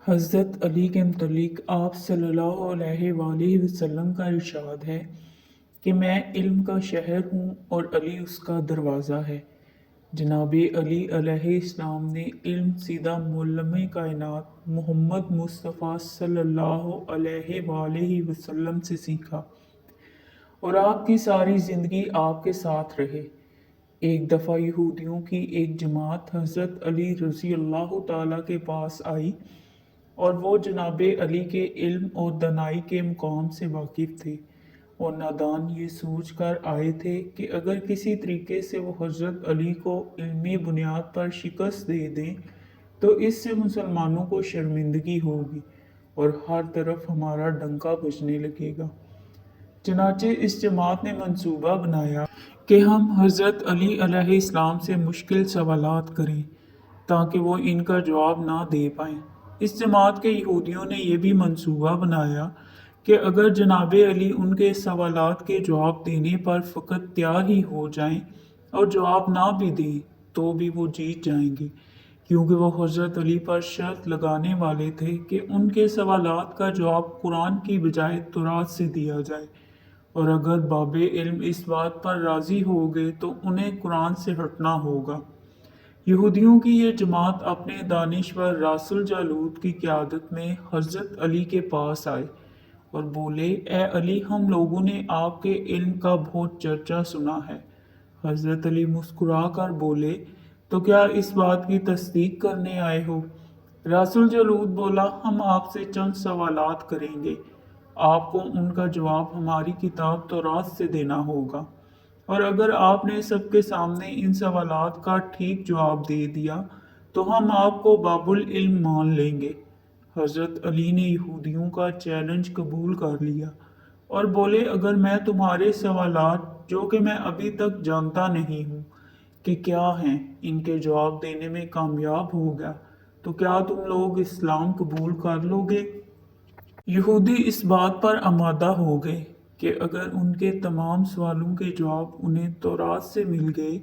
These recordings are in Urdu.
حضرت علی کے متعلق آپ صلی اللہ علیہ وآلہ وسلم کا ارشاد ہے کہ میں علم کا شہر ہوں اور علی اس کا دروازہ ہے۔ جناب علی علیہ السلام نے علم سیدھا معلم کائنات محمد مصطفیٰ صلی اللہ علیہ وآلہ وسلم سے سیکھا اور آپ کی ساری زندگی آپ کے ساتھ رہے۔ ایک دفعہ یہودیوں کی ایک جماعت حضرت علی رضی اللہ تعالیٰ کے پاس آئی اور وہ جناب علی کے علم اور دانائی کے مقام سے واقف تھے اور نادان یہ سوچ کر آئے تھے کہ اگر کسی طریقے سے وہ حضرت علی کو علمی بنیاد پر شکست دے دیں تو اس سے مسلمانوں کو شرمندگی ہوگی اور ہر طرف ہمارا ڈنکا بجنے لگے گا۔ چنانچہ اس جماعت نے منصوبہ بنایا کہ ہم حضرت علی علیہ السلام سے مشکل سوالات کریں تاکہ وہ ان کا جواب نہ دے پائیں۔ اس جماعت کے یہودیوں نے یہ بھی منصوبہ بنایا کہ اگر جناب علی ان کے سوالات کے جواب دینے پر فقط تیار ہی ہو جائیں اور جواب نہ بھی دیں تو بھی وہ جیت جائیں گے، کیونکہ وہ حضرت علی پر شرط لگانے والے تھے کہ ان کے سوالات کا جواب قرآن کی بجائے تورات سے دیا جائے، اور اگر باب علم اس بات پر راضی ہو گئے تو انہیں قرآن سے ہٹنا ہوگا۔ یہودیوں کی یہ جماعت اپنے دانشور راس الجالوت کی قیادت میں حضرت علی کے پاس آئے اور بولے، اے علی، ہم لوگوں نے آپ کے علم کا بہت چرچا سنا ہے۔ حضرت علی مسکرا کر بولے، تو کیا اس بات کی تصدیق کرنے آئے ہو؟ راس الجالوت بولا، ہم آپ سے چند سوالات کریں گے، آپ کو ان کا جواب ہماری کتاب تورات سے دینا ہوگا، اور اگر آپ نے سب کے سامنے ان سوالات کا ٹھیک جواب دے دیا تو ہم آپ کو باب العلم مان لیں گے۔ حضرت علی نے یہودیوں کا چیلنج قبول کر لیا اور بولے، اگر میں تمہارے سوالات جو کہ میں ابھی تک جانتا نہیں ہوں کہ کیا ہیں ان کے جواب دینے میں کامیاب ہو گیا تو کیا تم لوگ اسلام قبول کر لو گے؟ یہودی اس بات پر آمادہ ہو گئے کہ اگر ان کے تمام سوالوں کے جواب انہیں تورات سے مل گئے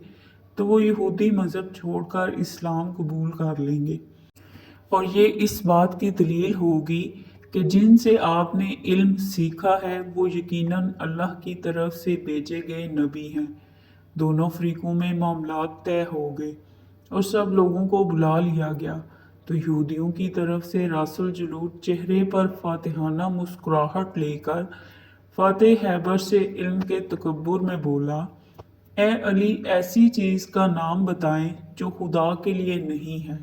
تو وہ یہودی مذہب چھوڑ کر اسلام قبول کر لیں گے، اور یہ اس بات کی دلیل ہوگی کہ جن سے آپ نے علم سیکھا ہے وہ یقیناً اللہ کی طرف سے بھیجے گئے نبی ہیں۔ دونوں فریقوں میں معاملات طے ہو گئے اور سب لوگوں کو بلا لیا گیا تو یہودیوں کی طرف سے راس الجالوت چہرے پر فاتحانہ مسکراہٹ لے کر فاتح خیبر سے علم کے تکبر میں بولا، اے علی، ایسی چیز کا نام بتائیں جو خدا کے لیے نہیں ہے۔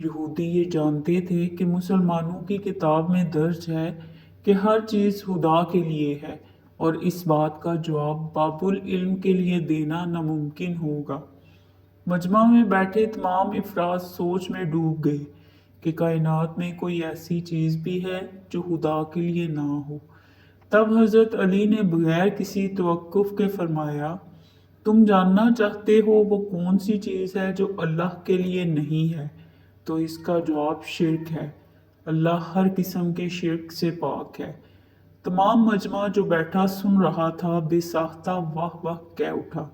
یہودی یہ جانتے تھے کہ مسلمانوں کی کتاب میں درج ہے کہ ہر چیز خدا کے لیے ہے اور اس بات کا جواب باب العلم کے لیے دینا ناممکن ہوگا۔ مجمع میں بیٹھے تمام افراد سوچ میں ڈوب گئے کہ کائنات میں کوئی ایسی چیز بھی ہے جو خدا کے لیے نہ ہو۔ تب حضرت علی نے بغیر کسی توقف کے فرمایا، تم جاننا چاہتے ہو وہ کون سی چیز ہے جو اللہ کے لیے نہیں ہے؟ تو اس کا جواب شرک ہے۔ اللہ ہر قسم کے شرک سے پاک ہے۔ تمام مجمع جو بیٹھا سن رہا تھا بے ساختہ واہ واہ کہہ اٹھا۔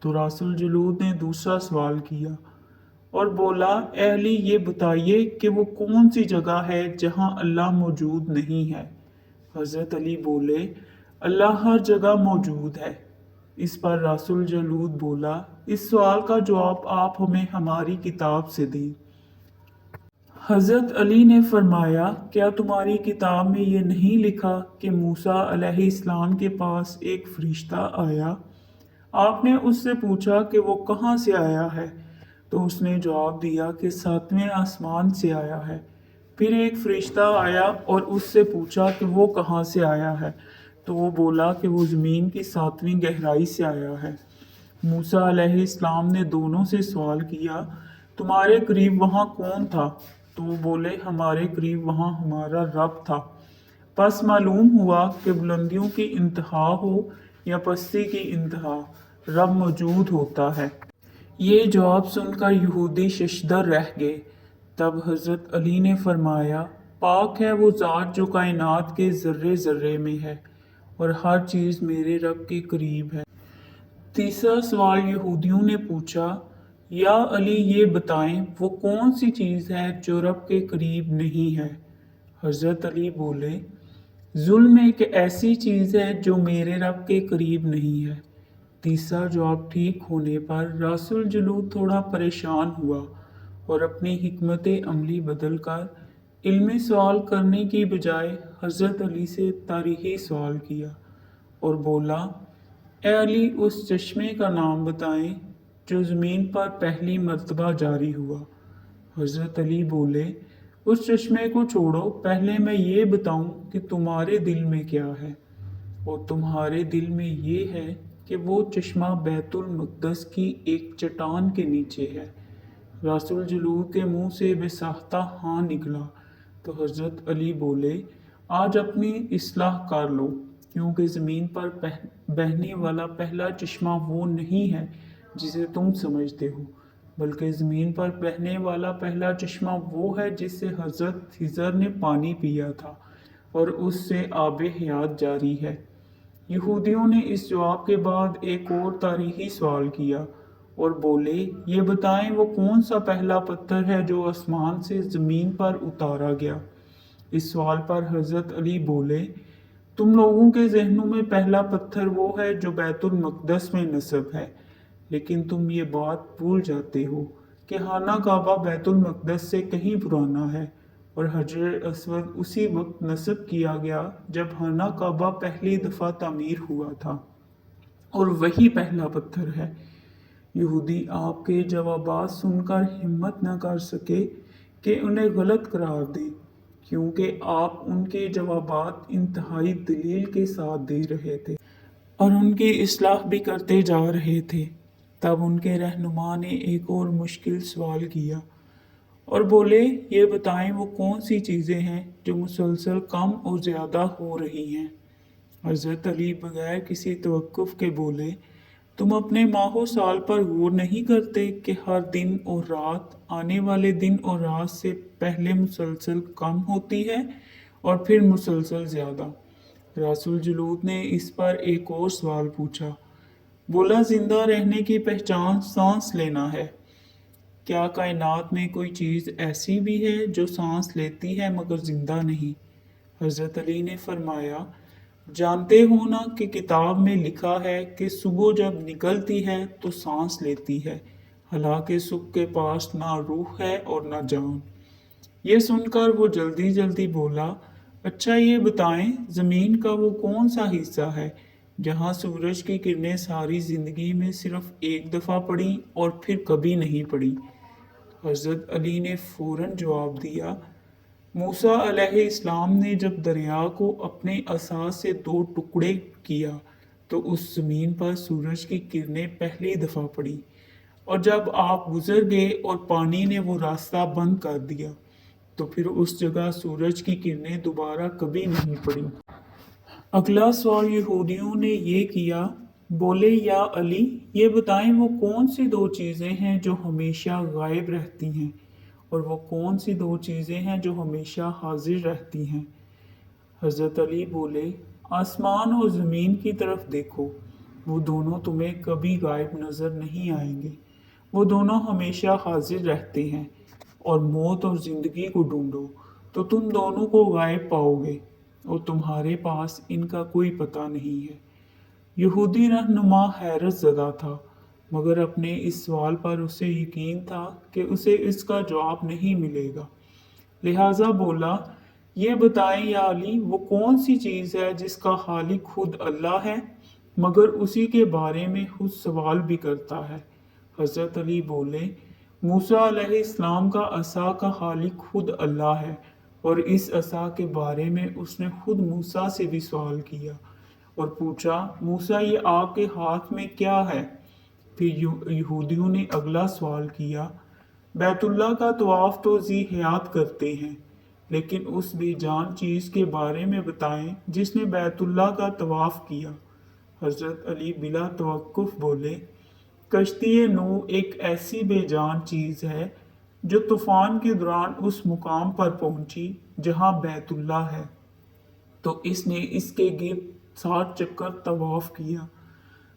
تو راس الجالوت نے دوسرا سوال کیا اور بولا، اے علی، یہ بتائیے کہ وہ کون سی جگہ ہے جہاں اللہ موجود نہیں ہے؟ حضرت علی بولے، اللہ ہر جگہ موجود ہے۔ اس پر راس الجالوت بولا، اس سوال کا جواب آپ ہمیں ہماری کتاب سے دیں۔ حضرت علی نے فرمایا، کیا تمہاری کتاب میں یہ نہیں لکھا کہ موسیٰ علیہ السلام کے پاس ایک فرشتہ آیا؟ آپ نے اس سے پوچھا کہ وہ کہاں سے آیا ہے؟ تو اس نے جواب دیا کہ 7ویں آسمان سے آیا ہے۔ پھر ایک فرشتہ آیا اور اس سے پوچھا کہ وہ کہاں سے آیا ہے؟ تو وہ بولا کہ وہ زمین کی 7ویں گہرائی سے آیا ہے۔ موسیٰ علیہ السلام نے دونوں سے سوال کیا، تمہارے قریب وہاں کون تھا؟ تو وہ بولے، ہمارے قریب وہاں ہمارا رب تھا۔ پس معلوم ہوا کہ بلندیوں کی انتہا ہو یا پستی کی انتہا، رب موجود ہوتا ہے۔ یہ جواب سن کر یہودی ششدر رہ گئے۔ تب حضرت علی نے فرمایا، پاک ہے وہ ذات جو کائنات کے ذرے ذرے میں ہے اور ہر چیز میرے رب کے قریب ہے۔ تیسرا سوال یہودیوں نے پوچھا، یا علی یہ بتائیں وہ کون سی چیز ہے جو رب کے قریب نہیں ہے؟ حضرت علی بولے ظلم ایک ایسی چیز ہے جو میرے رب کے قریب نہیں ہے۔ تیسرا جواب ٹھیک ہونے پر راس الجلود تھوڑا پریشان ہوا اور اپنی حکمت عملی بدل کر علمی سوال کرنے کی بجائے حضرت علی سے تاریخی سوال کیا اور بولا اے علی اس چشمے کا نام بتائیں جو زمین پر پہلی مرتبہ جاری ہوا۔ حضرت علی بولے اس چشمے کو چھوڑو، پہلے میں یہ بتاؤں کہ تمہارے دل میں کیا ہے، اور تمہارے دل میں یہ ہے کہ وہ چشمہ بیت المقدس کی ایک چٹان کے نیچے ہے۔ راس الجلود کے منہ سے بے ساختہ ہاں نکلا تو حضرت علی بولے آج اپنی اصلاح کر لو، کیونکہ زمین پر بہنے والا پہلا چشمہ وہ نہیں ہے جسے تم سمجھتے ہو، بلکہ زمین پر بہنے والا پہلا چشمہ وہ ہے جس سے حضرت خضر نے پانی پیا تھا اور اس سے آب حیات جاری ہے۔ یہودیوں نے اس جواب کے بعد ایک اور تاریخی سوال کیا اور بولے یہ بتائیں وہ کون سا پہلا پتھر ہے جو آسمان سے زمین پر اتارا گیا؟ اس سوال پر حضرت علی بولے تم لوگوں کے ذہنوں میں پہلا پتھر وہ ہے جو بیت المقدس میں نصب ہے، لیکن تم یہ بات بھول جاتے ہو کہ خانہ کعبہ بیت المقدس سے کہیں پرانا ہے اور حجر اسود اسی وقت نصب کیا گیا جب خانہ کعبہ پہلی دفعہ تعمیر ہوا تھا، اور وہی پہلا پتھر ہے۔ یہودی آپ کے جوابات سن کر ہمت نہ کر سکے کہ انہیں غلط قرار دے، کیونکہ آپ ان کے جوابات انتہائی دلیل کے ساتھ دے رہے تھے اور ان کی اصلاح بھی کرتے جا رہے تھے۔ تب ان کے رہنما نے ایک اور مشکل سوال کیا اور بولے یہ بتائیں وہ کون سی چیزیں ہیں جو مسلسل کم اور زیادہ ہو رہی ہیں؟ حضرت علی بغیر کسی توقف کے بولے تم اپنے ماہ و سال پر غور نہیں کرتے کہ ہر دن اور رات آنے والے دن اور رات سے پہلے مسلسل کم ہوتی ہے اور پھر مسلسل زیادہ؟ راس الجلود نے اس پر ایک اور سوال پوچھا، بولا زندہ رہنے کی پہچان سانس لینا ہے۔ کیا کائنات میں کوئی چیز ایسی بھی ہے جو سانس لیتی ہے مگر زندہ نہیں؟ حضرت علی نے فرمایا جانتے ہو نا کہ کتاب میں لکھا ہے کہ صبح جب نکلتی ہے تو سانس لیتی ہے، حالانکہ صبح کے پاس نہ روح ہے اور نہ جان۔ یہ سن کر وہ جلدی جلدی بولا اچھا یہ بتائیں زمین کا وہ کون سا حصہ ہے جہاں سورج کی کرنیں ساری زندگی میں صرف ایک دفعہ پڑی اور پھر کبھی نہیں پڑی؟ حضرت علی نے فوراً جواب دیا موسیٰ علیہ السلام نے جب دریا کو اپنے عصا سے 2 ٹکڑے کیا تو اس زمین پر سورج کی کرنیں پہلی دفعہ پڑی، اور جب آپ گزر گئے اور پانی نے وہ راستہ بند کر دیا تو پھر اس جگہ سورج کی کرنیں دوبارہ کبھی نہیں پڑی۔ اگلا سوال یہودیوں نے یہ کیا، بولے یا علی یہ بتائیں وہ کون سی 2 چیزیں ہیں جو ہمیشہ غائب رہتی ہیں، اور وہ کون سی 2 چیزیں ہیں جو ہمیشہ حاضر رہتی ہیں؟ حضرت علی بولے آسمان اور زمین کی طرف دیکھو، وہ دونوں تمہیں کبھی غائب نظر نہیں آئیں گے، وہ دونوں ہمیشہ حاضر رہتے ہیں، اور موت اور زندگی کو ڈھونڈو تو تم دونوں کو غائب پاؤ گے اور تمہارے پاس ان کا کوئی پتہ نہیں ہے۔ یہودی رہنما حیرت زدہ تھا، مگر اپنے اس سوال پر اسے یقین تھا کہ اسے اس کا جواب نہیں ملے گا، لہٰذا بولا یہ بتائیں یا علی وہ کون سی چیز ہے جس کا خالق خود اللہ ہے مگر اسی کے بارے میں خود سوال بھی کرتا ہے؟ حضرت علی بولے موسیٰ علیہ السلام کا عصا کا خالق خود اللہ ہے، اور اس عصا کے بارے میں اس نے خود موسیٰ سے بھی سوال کیا اور پوچھا موسیٰ یہ آپ کے ہاتھ میں کیا ہے؟ پھر یہودیوں نے اگلا سوال کیا، بیت اللہ کا طواف تو ذی حیات کرتے ہیں، لیکن اس بے جان چیز کے بارے میں بتائیں جس نے بیت اللہ کا طواف کیا؟ حضرت علی بلا توقف بولے کشتی نوح ایک ایسی بے جان چیز ہے جو طوفان کے دوران اس مقام پر پہنچی جہاں بیت اللہ ہے، تو اس نے اس کے گرد 60 چکر طواف کیا۔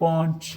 5।